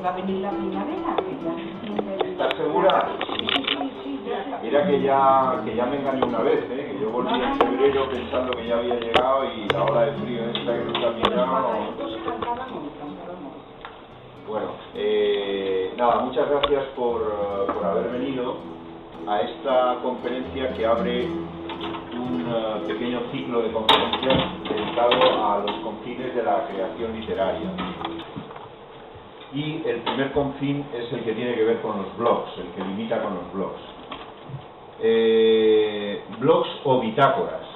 que va a venir la primavera, que ya se siente... ¿Estás segura? Sí, ya. Mira que ya me engañé una vez, que yo volví en febrero pensando que ya había llegado y la ola de frío esta que nos ha pillado... Bueno, nada, muchas gracias por haber venido a esta conferencia que abre un pequeño ciclo de conferencias dedicado a los confines de la creación literaria. Y el primer confín es el que tiene que ver con los blogs, el que limita con los blogs. Blogs o bitácoras,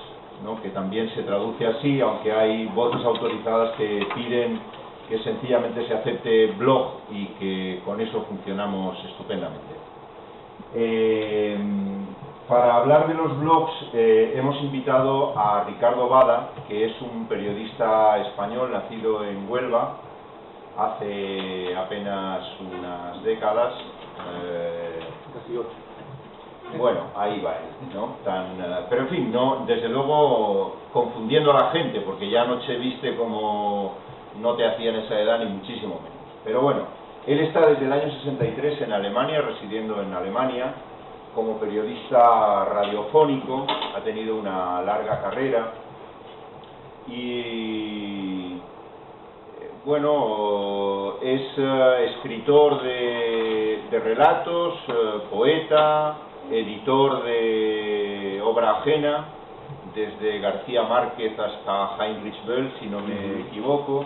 ¿no? Que también se traduce así, aunque hay voces autorizadas que piden que sencillamente se acepte blog y que con eso funcionamos estupendamente. Para hablar de los blogs hemos invitado a Ricardo Bada, que es un periodista español nacido en Huelva hace apenas unas décadas. Casi 8. Bueno, ahí va él, ¿no? Pero en fin, no, desde luego confundiendo a la gente, porque ya no se viste como no te hacían esa edad, ni muchísimo menos. Pero bueno, él está desde el año 63 en Alemania, residiendo en Alemania, como periodista radiofónico, ha tenido una larga carrera y, bueno, es escritor de relatos, poeta, editor de obra ajena, desde García Márquez hasta Heinrich Böll, si no me equivoco,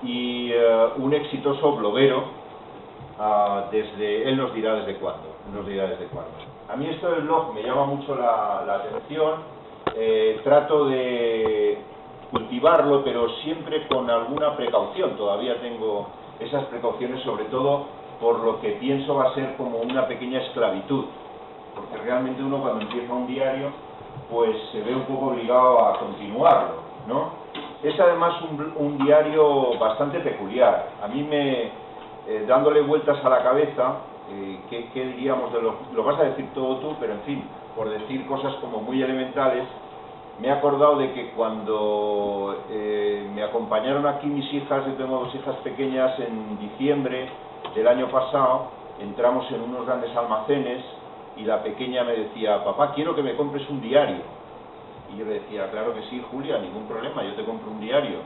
y un exitoso bloguero, él nos dirá desde cuándo, A mí esto del blog me llama mucho la atención, trato de cultivarlo, pero siempre con alguna precaución. Todavía tengo esas precauciones, sobre todo por lo que pienso va a ser como una pequeña esclavitud, porque realmente uno cuando empieza un diario pues se ve un poco obligado a continuarlo, ¿no? Es además un diario bastante peculiar. A mí dándole vueltas a la cabeza, ¿qué diríamos de lo vas a decir todo tú, pero en fin, por decir cosas como muy elementales, me he acordado de que cuando me acompañaron aquí mis hijas, yo tengo 2 hijas pequeñas, en diciembre del año pasado, entramos en unos grandes almacenes y la pequeña me decía: papá, quiero que me compres un diario. Y yo le decía: claro que sí, Julia, ningún problema, yo te compro un diario.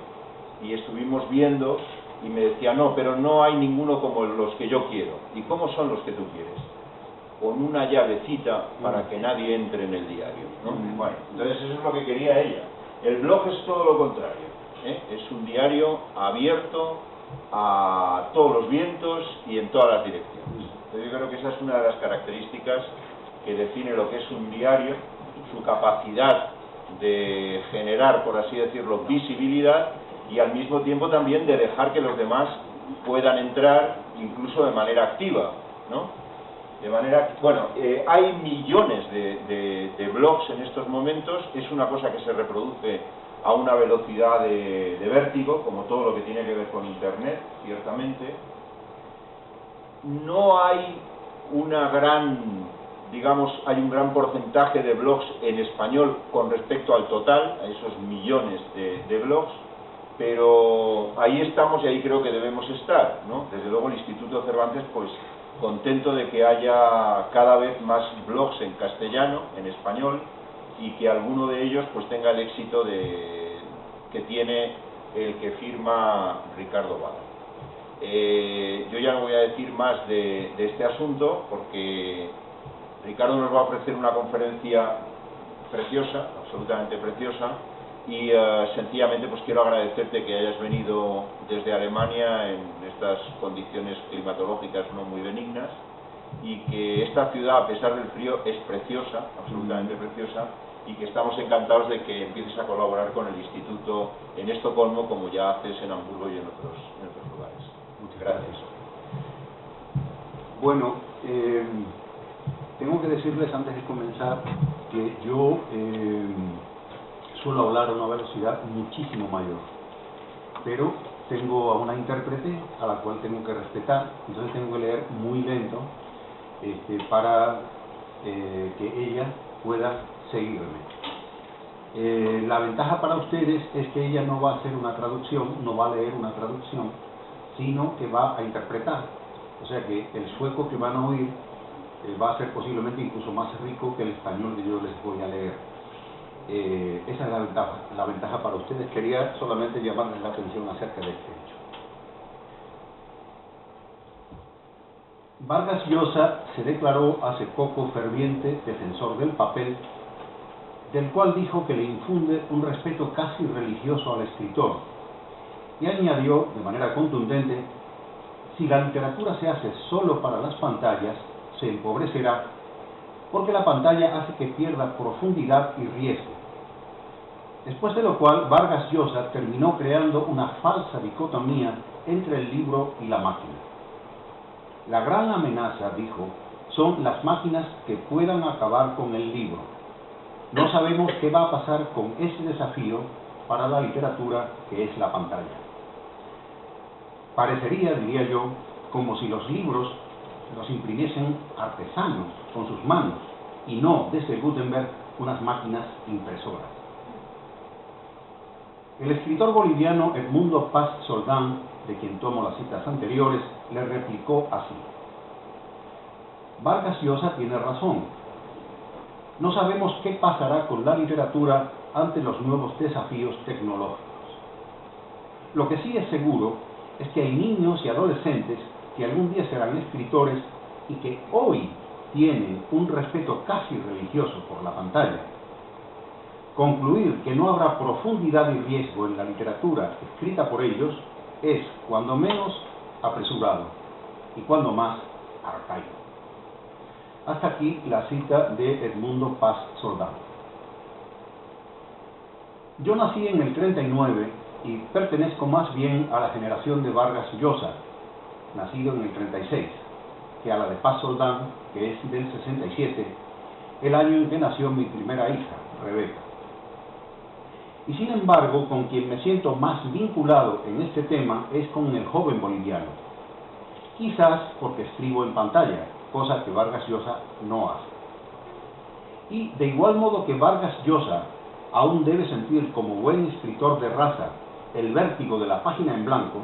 Y estuvimos viendo y me decía: no, pero no hay ninguno como los que yo quiero. ¿Y cómo son los que tú quieres? Con una llavecita para que nadie entre en el diario, ¿no? Bueno, entonces eso es lo que quería ella. El blog es todo lo contrario, es un diario abierto a todos los vientos y en todas las direcciones. Entonces yo creo que esa es una de las características que define lo que es un diario, su capacidad de generar, por así decirlo, visibilidad, y al mismo tiempo también de dejar que los demás puedan entrar incluso de manera activa, ¿no? Hay millones de blogs en estos momentos, es una cosa que se reproduce a una velocidad de vértigo, como todo lo que tiene que ver con Internet, ciertamente. No hay hay un gran porcentaje de blogs en español con respecto al total, a esos millones de blogs, pero ahí estamos y ahí creo que debemos estar, ¿no? Desde luego el Instituto Cervantes, pues contento de que haya cada vez más blogs en castellano, en español, y que alguno de ellos pues tenga el éxito que tiene el que firma Ricardo Bada. Yo ya no voy a decir más de este asunto, porque Ricardo nos va a ofrecer una conferencia preciosa, absolutamente preciosa, y sencillamente pues quiero agradecerte que hayas venido desde Alemania en estas condiciones climatológicas no muy benignas, y que esta ciudad, a pesar del frío, es preciosa, absolutamente preciosa, y que estamos encantados de que empieces a colaborar con el Instituto en Estocolmo, como ya haces en Hamburgo y en otros lugares. Muchas gracias. Bueno, tengo que decirles antes de comenzar que yo suelo hablar a una velocidad muchísimo mayor, pero tengo a una intérprete a la cual tengo que respetar, entonces tengo que leer muy lento para que ella pueda seguirme. La ventaja para ustedes es que ella no va a hacer una traducción, no va a leer una traducción, sino que va a interpretar. O sea que el sueco que van a oír va a ser posiblemente incluso más rico que el español que yo les voy a leer. Esa es la ventaja para ustedes. Quería solamente llamarles la atención acerca de este hecho. Vargas Llosa se declaró hace poco ferviente defensor del papel, del cual dijo que le infunde un respeto casi religioso al escritor, y añadió de manera contundente: si la literatura se hace solo para las pantallas, se empobrecerá, porque la pantalla hace que pierda profundidad y riesgo. Después de lo cual, Vargas Llosa terminó creando una falsa dicotomía entre el libro y la máquina. La gran amenaza, dijo, son las máquinas que puedan acabar con el libro. No sabemos qué va a pasar con ese desafío para la literatura que es la pantalla. Parecería, diría yo, como si los libros los imprimiesen artesanos con sus manos y no, desde Gutenberg, unas máquinas impresoras. El escritor boliviano Edmundo Paz Soldán, de quien tomo las citas anteriores, le replicó así: Vargas Llosa tiene razón. No sabemos qué pasará con la literatura ante los nuevos desafíos tecnológicos. Lo que sí es seguro es que hay niños y adolescentes que algún día serán escritores y que hoy tienen un respeto casi religioso por la pantalla. Concluir que no habrá profundidad y riesgo en la literatura escrita por ellos es, cuando menos, apresurado y cuando más, arcaico. Hasta aquí la cita de Edmundo Paz Soldán. Yo nací en el 39 y pertenezco más bien a la generación de Vargas Llosa, nacido en el 36, que a la de Paz Soldán, que es del 67, el año en que nació mi primera hija, Rebeca. Y sin embargo, con quien me siento más vinculado en este tema es con el joven boliviano. Quizás porque escribo en pantalla, cosa que Vargas Llosa no hace. Y de igual modo que Vargas Llosa aún debe sentir como buen escritor de raza el vértigo de la página en blanco,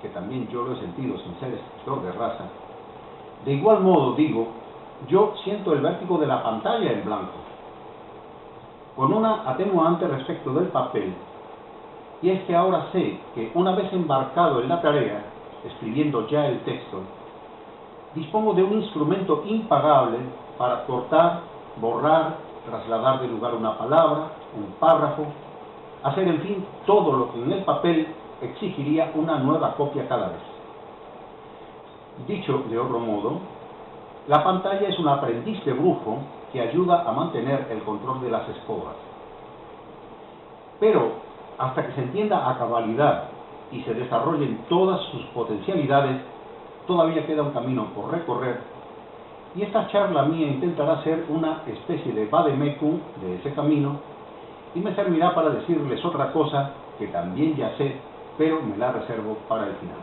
que también yo lo he sentido sin ser escritor de raza, de igual modo, digo, yo siento el vértigo de la pantalla en blanco, con una atenuante respecto del papel, y es que ahora sé que una vez embarcado en la tarea, escribiendo ya el texto, dispongo de un instrumento impagable para cortar, borrar, trasladar de lugar una palabra, un párrafo, hacer en fin todo lo que en el papel exigiría una nueva copia cada vez. Dicho de otro modo, la pantalla es un aprendiz de brujo que ayuda a mantener el control de las escobas. Pero, hasta que se entienda a cabalidad y se desarrollen todas sus potencialidades, todavía queda un camino por recorrer, y esta charla mía intentará ser una especie de vademecum de ese camino, y me servirá para decirles otra cosa que también ya sé, pero me la reservo para el final.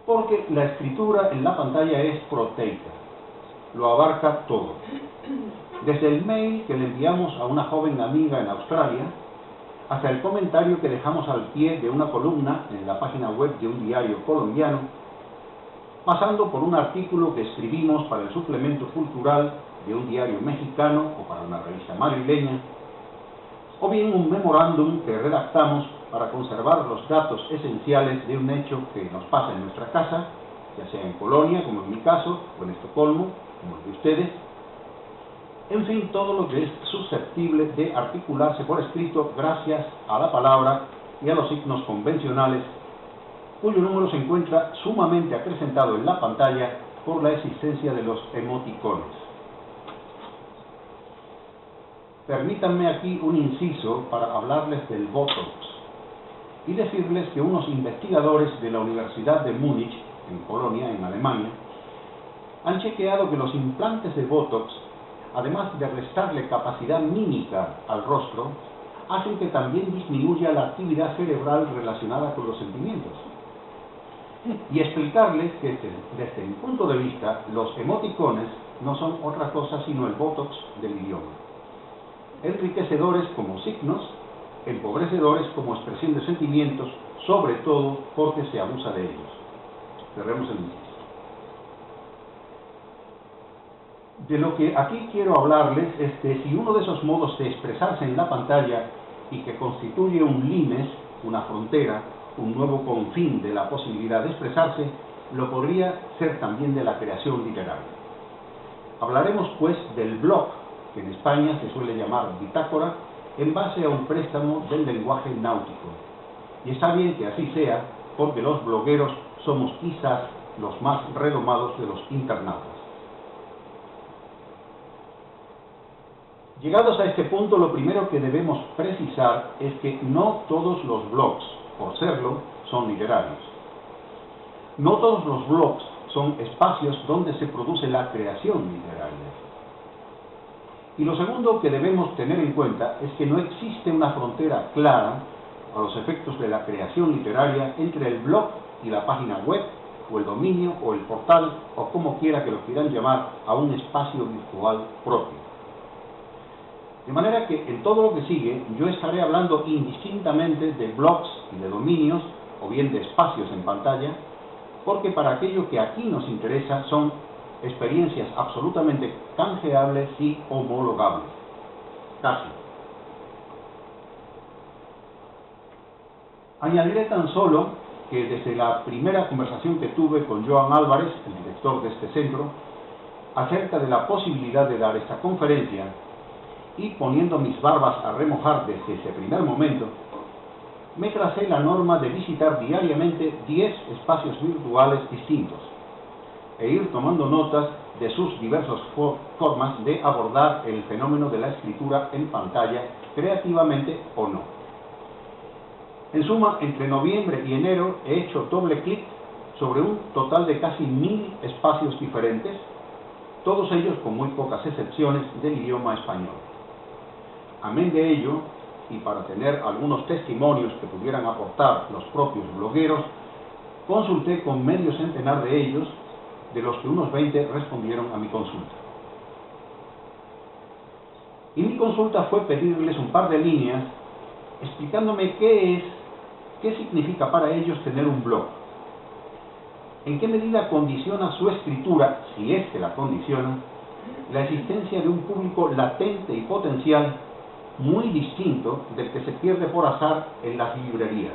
Porque la escritura en la pantalla es proteica, lo abarca todo. Desde el mail que le enviamos a una joven amiga en Australia, hasta el comentario que dejamos al pie de una columna en la página web de un diario colombiano, pasando por un artículo que escribimos para el suplemento cultural de un diario mexicano o para una revista madrileña, o bien un memorándum que redactamos para conservar los datos esenciales de un hecho que nos pasa en nuestra casa, ya sea en Polonia, como en mi caso, o en Estocolmo, como el de ustedes. En fin, todo lo que es susceptible de articularse por escrito gracias a la palabra y a los signos convencionales, cuyo número se encuentra sumamente acrecentado en la pantalla por la existencia de los emoticones. Permítanme aquí un inciso para hablarles del Botox y decirles que unos investigadores de la Universidad de Múnich, en Polonia, en Alemania, han chequeado que los implantes de Botox, además de restarle capacidad mímica al rostro, hacen que también disminuya la actividad cerebral relacionada con los sentimientos. Y explicarles que desde mi punto de vista, los emoticones no son otra cosa sino el Botox del idioma. Enriquecedores como signos, empobrecedores como expresión de sentimientos, sobre todo porque se abusa de ellos. Cerremos el inciso. De lo que aquí quiero hablarles es que si uno de esos modos de expresarse en la pantalla y que constituye un limes, una frontera, un nuevo confín de la posibilidad de expresarse, lo podría ser también de la creación literaria. Hablaremos pues del blog, que en España se suele llamar bitácora, en base a un préstamo del lenguaje náutico. Y está bien que así sea, porque los blogueros somos quizás los más renomados de los internautas. Llegados a este punto, lo primero que debemos precisar es que no todos los blogs, por serlo, son literarios. No todos los blogs son espacios donde se produce la creación literaria. Y lo segundo que debemos tener en cuenta es que no existe una frontera clara a los efectos de la creación literaria entre el blog y la página web, o el dominio, o el portal, o como quiera que lo quieran llamar, a un espacio virtual propio. De manera que en todo lo que sigue yo estaré hablando indistintamente de blogs y de dominios, o bien de espacios en pantalla, porque para aquello que aquí nos interesa son experiencias absolutamente canjeables y homologables. Casi. Añadiré tan solo que desde la primera conversación que tuve con Joan Álvarez, el director de este centro, acerca de la posibilidad de dar esta conferencia, y poniendo mis barbas a remojar desde ese primer momento, me tracé la norma de visitar diariamente 10 espacios virtuales distintos e ir tomando notas de sus diversas formas de abordar el fenómeno de la escritura en pantalla, creativamente o no. En suma, entre noviembre y enero he hecho doble clic sobre un total de casi 1000 espacios diferentes, todos ellos con muy pocas excepciones del idioma español. Amén de ello, y para tener algunos testimonios que pudieran aportar los propios blogueros, consulté con medio centenar de ellos, de los que unos 20 respondieron a mi consulta. Y mi consulta fue pedirles un par de líneas explicándome qué significa para ellos tener un blog, en qué medida condiciona su escritura, si es que la condiciona, la existencia de un público latente y potencial muy distinto del que se pierde por azar en las librerías,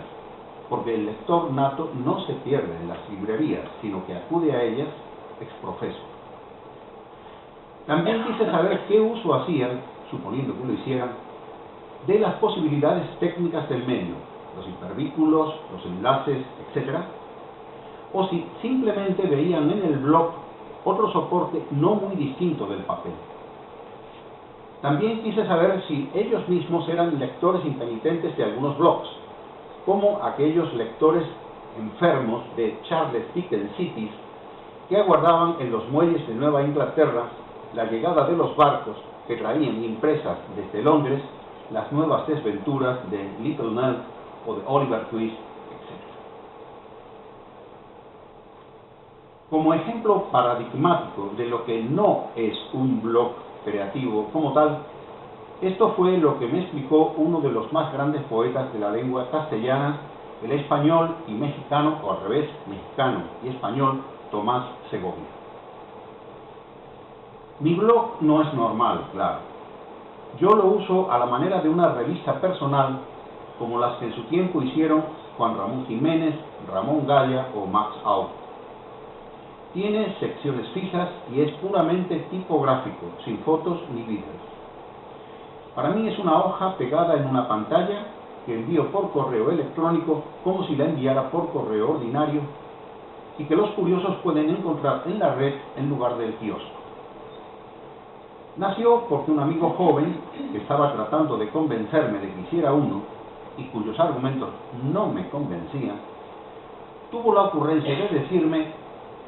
porque el lector nato no se pierde en las librerías, sino que acude a ellas ex profeso. También quise saber qué uso hacían, suponiendo que lo hicieran, de las posibilidades técnicas del medio, los hipervínculos, los enlaces, etc., o si simplemente veían en el blog otro soporte no muy distinto del papel. También quise saber si ellos mismos eran lectores impenitentes de algunos blogs, como aquellos lectores enfermos de Charles Dickens Cities que aguardaban en los muelles de Nueva Inglaterra la llegada de los barcos que traían impresas desde Londres las nuevas desventuras de Little Nell o de Oliver Twist, etc. Como ejemplo paradigmático de lo que no es un blog creativo como tal, esto fue lo que me explicó uno de los más grandes poetas de la lengua castellana, el español y mexicano, o al revés, mexicano y español, Tomás Segovia. Mi blog no es normal, claro. Yo lo uso a la manera de una revista personal, como las que en su tiempo hicieron Juan Ramón Jiménez, Ramón Gaya o Max Aub. Tiene secciones fijas y es puramente tipográfico, sin fotos ni vídeos. Para mí es una hoja pegada en una pantalla que envío por correo electrónico como si la enviara por correo ordinario y que los curiosos pueden encontrar en la red en lugar del kiosco. Nació porque un amigo joven que estaba tratando de convencerme de que hiciera uno y cuyos argumentos no me convencían, tuvo la ocurrencia de decirme: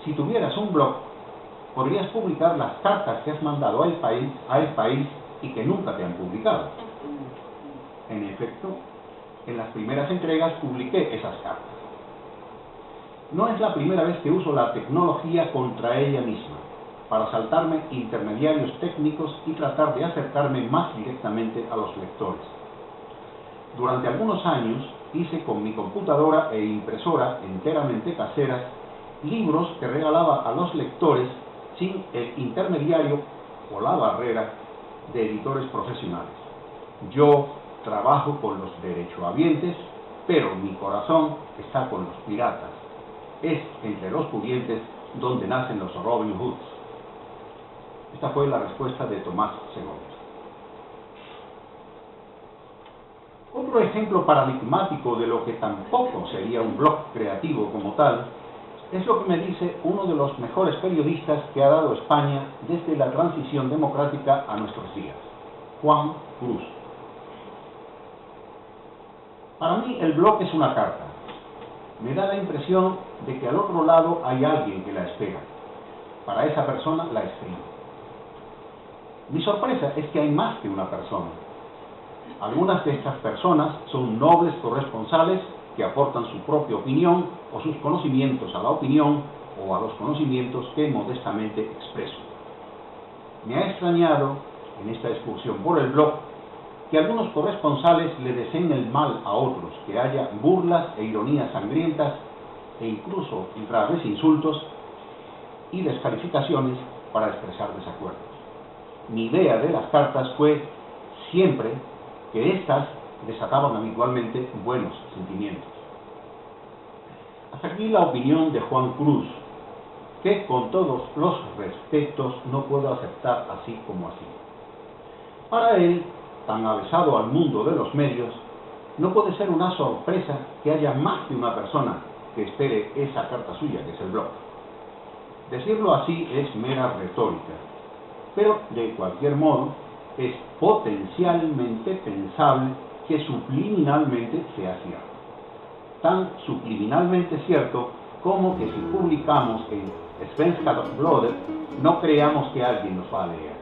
si tuvieras un blog, podrías publicar las cartas que has mandado a El País y que nunca te han publicado. En efecto, en las primeras entregas publiqué esas cartas. No es la primera vez que uso la tecnología contra ella misma, para saltarme intermediarios técnicos y tratar de acercarme más directamente a los lectores. Durante algunos años hice con mi computadora e impresora enteramente caseras libros que regalaba a los lectores sin el intermediario o la barrera de editores profesionales. Yo trabajo con los derechohabientes, pero mi corazón está con los piratas. Es entre los pudientes donde nacen los Robin Hoods. Esta fue la respuesta de Tomás Segovia. Otro ejemplo paradigmático de lo que tampoco sería un blog creativo como tal, es lo que me dice uno de los mejores periodistas que ha dado España desde la transición democrática a nuestros días, Juan Cruz. Para mí el blog es una carta. Me da la impresión de que al otro lado hay alguien que la espera. Para esa persona la escribo. Mi sorpresa es que hay más que una persona. Algunas de estas personas son nobles corresponsales que aportan su propia opinión o sus conocimientos a la opinión o a los conocimientos que modestamente expreso. Me ha extrañado, en esta excursión por el blog, que algunos corresponsales le deseen el mal a otros, que haya burlas e ironías sangrientas e incluso graves insultos y descalificaciones para expresar desacuerdos. Mi idea de las cartas fue siempre que éstas desataban habitualmente buenos sentimientos. Hasta aquí la opinión de Juan Cruz, que con todos los respetos no puedo aceptar así como así. Para él, tan avesado al mundo de los medios, no puede ser una sorpresa que haya más de una persona que espere esa carta suya, que es el blog. Decirlo así es mera retórica, pero de cualquier modo es potencialmente pensable que subliminalmente sea cierto. Tan subliminalmente cierto como que si publicamos en Svenska Dagbladet no creamos que alguien nos va a leer.